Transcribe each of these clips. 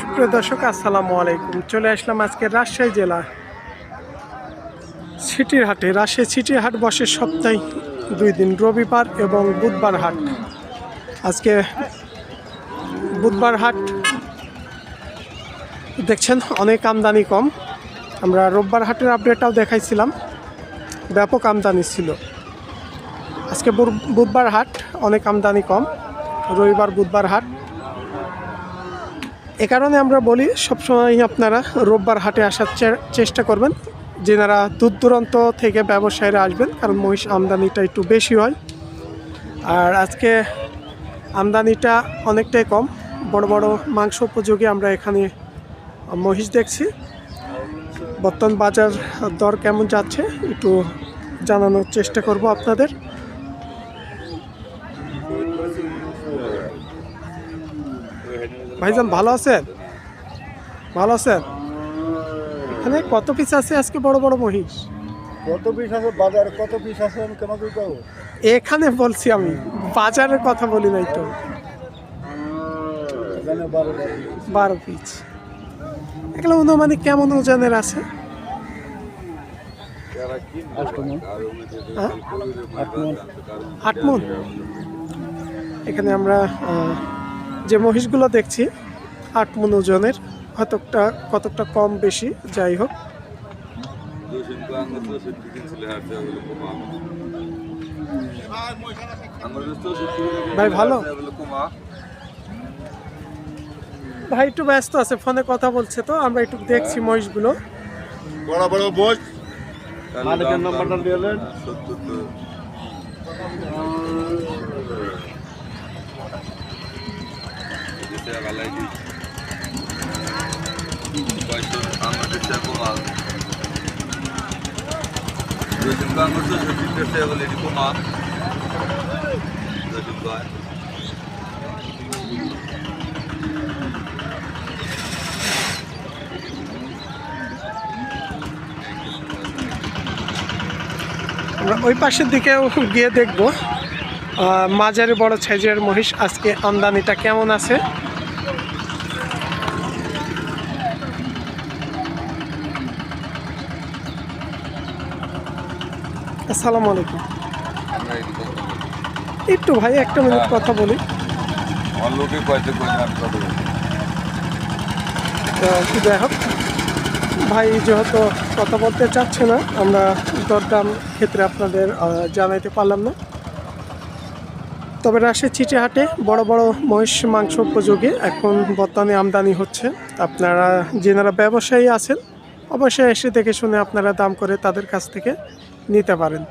সুপ্রিয় দর্শক, আসসালামু আলাইকুম। চলে আসলাম আজকে রাজশাহী জেলা সিটির হাটে। রাজশাহী সিটির হাট বসে সপ্তাহে 2 দিন, রবিবার এবং বুধবার হাট। আজকে বুধবার হাট দেখছেন অনেক আমদানি কম। আমরা রোববার হাটের আপডেটটাও দেখাইছিলাম, ব্যাপক আমদানি ছিল। আজকে বুধবার হাট, অনেক আমদানি কম। রবিবার বুধবার হাট, এ কারণে আমরা বলি সবসময় আপনারা রোববার হাটে আসার চেষ্টা করবেন, যেনারা দূর দূরান্ত থেকে ব্যবসায়ীরা আসবেন, কারণ মহিষ আমদানিটা একটু বেশি হয়। আর আজকে আমদানিটা অনেকটাই কম, বড় বড় মাংস উপযোগী আমরা এখানে মহিষ দেখছি। বর্তমান বাজার দর কেমন যাচ্ছে একটু জানানোর চেষ্টা করব আপনাদের। ভাইজান ভালো আছেন? ভালো আছেন? এখানে কত পিস আছে আজকে বড় বড় মহিষ? কত পিস আছে বাজারে? কত পিস আছে আমি কেন পাবো? এখানে বলছি, আমি বাজারের কথা বলি নাই তো। 12 পিস। এগুলো অনুমানিক কেমন ওজনের আছে? 8 মণ। এখানে আমরা যে মহিষগুলো দেখছি 8 মণ ওজনের, কতকটা কম বেশি যাই হোক। ভাই ভালো? ভাই একটু ব্যস্ত আছে, ফোনে কথা বলছে, তো আমরা একটু দেখছি মহিষগুলো। বড় বড় বস মালিকের নাম্বারটা দিলেন। আমরা ওই পাশের দিকেও গিয়ে দেখব মাঝারি বড় সাইজের মহিষ আজকে আমদানিটা কেমন আছে। আসসালামু আলাইকুম। একটু ভাই 1 মিনিট কথা বলি। যাই হোক, ভাই যেহেতু কথা বলতে চাচ্ছে না, আমরা দরদাম ক্ষেত্রে আপনাদের জানাইতে পারলাম না। তবে রাজশাহী চিটে হাটে বড় বড় মহিষ মাংস উপযোগী এখন বর্তমানে আমদানি হচ্ছে। আপনারা যেনারা ব্যবসায়ী আছেন অবশ্যই এসে দেখে শুনে আপনারা দাম করে তাদের কাছ থেকে নিতে পারেন।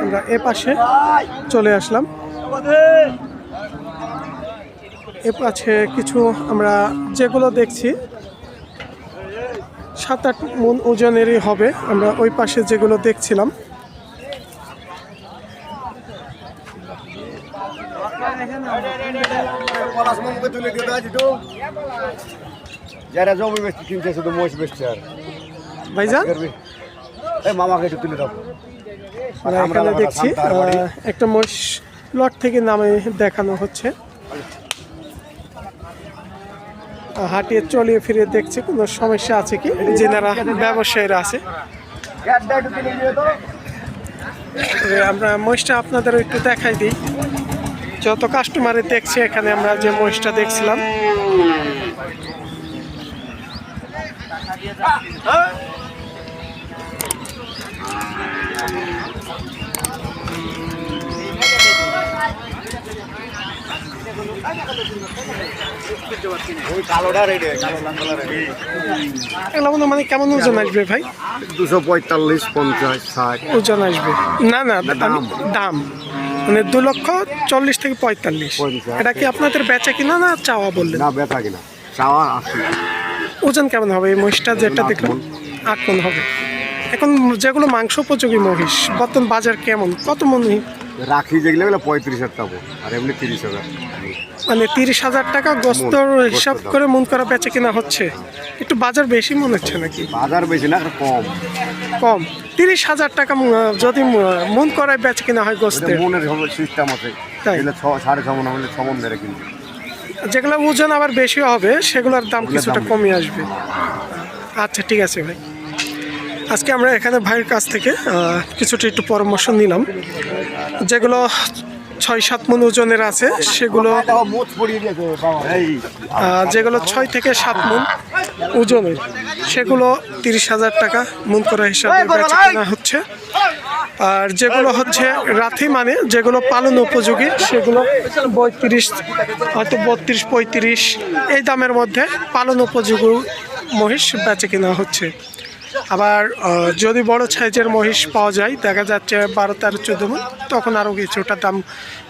আমরা এ পাশে চলে আসলাম। এ পাশে কিছু আমরা যেগুলো দেখছি 7-8 মণ ওজনেরই হবে। আমরা ওই পাশে যেগুলো দেখছিলাম, যারা জমি বেচতে কিনছে শুধু মহিষ বেচছে। আর ভাইজান মামাকে একটু তুলে দাও। আমরা এখানে দেখছি একটা মহিষ লট থেকে নামে দেখানো হচ্ছে, হাঁটিয়ে চলিয়ে ফিরে দেখছে কোনো সমস্যা আছে কি, যেনারা ব্যবসায়ীরা আছে। আমরা মহিষটা আপনাদের একটু দেখাই দিই। যত কাস্টমারে দেখছে এখানে আমরা যে মহিষটা দেখছিলাম, মানে কেমন ওজন আসবে ভাই? 245, 50, 60 ওজন আসবে। না না, দাম মানে 2,40,000 থেকে 45। এটা কি আপনাদের বেচা কিনা না চাওয়া বললেন? না, বেচা কিনা, চাওয়া 80। ওজন কেমন হবে এই মহিষটা যেটা দেখলাম? 8 মণ হবে। এখন যেগুলো মাংস উপযোগী মহিষ বর্তমান বাজার কেমন, কত মণ রাখি যেগুলো হলো 35,000 টাকা আর এমনি 30,000। মানে 30,000 টাকা গোস্তর হিসাব গোস্তের দাম। করে মন করা বেচে কিনা হচ্ছে। একটু বাজার বেশি মনে হচ্ছে নাকি? বাজার বেশি না, একটু কম। কম। 30,000 টাকা যদি মন করায় বেচে কিনা হয় এটা গোস্তের, মনের সিস্টেম আছে। তাই? এগুলো 6.5 মন হলে 6 মন ধরে কিনতে। যেগুলো ওজন আবার বেশি হবে সেগুলোর দাম কিছুটা কমে আসবে। আচ্ছা ঠিক আছে ভাই, আজকে আমরা এখানে ভাইয়ের কাছ থেকে কিছুটা একটু পরামর্শ নিলাম। যেগুলো 6-7 মণ ওজনের আছে সেগুলো, যেগুলো 6 থেকে 7 মণ ওজনের সেগুলো 30,000 টাকা মণ করা হিসাবে বেচা কেনা হচ্ছে। আর যেগুলো হচ্ছে রাথি মানে যেগুলো পালন উপযোগী সেগুলো 32, হয়তো 32-35 এই দামের মধ্যে পালন উপযোগী মহিষ বেচে কেনা হচ্ছে। আবার যদি বড় সাইজের মহিষ পাওয়া যায়, দেখা যাচ্ছে 12, 13, 14 মণ, তখন আরও কিছুটা দাম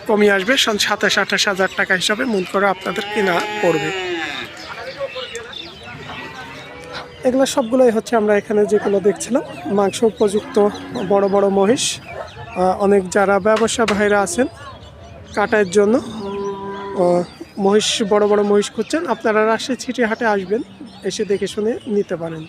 কমিয়ে আসবে। 27-28 হাজার টাকা হিসাবে মূল করে আপনাদের কেনা পড়বে। এগুলো সবগুলোই হচ্ছে আমরা এখানে যেগুলো দেখছিলাম মাংস উপযুক্ত বড় বড় মহিষ। অনেক যারা ব্যবসা ভাইরা আছেন কাটার জন্য মহিষ, বড় বড় মহিষ খুঁজছেন, আপনারা রাজশাহী সিটি হাটে আসবেন, এসে দেখে শুনে নিতে পারেন।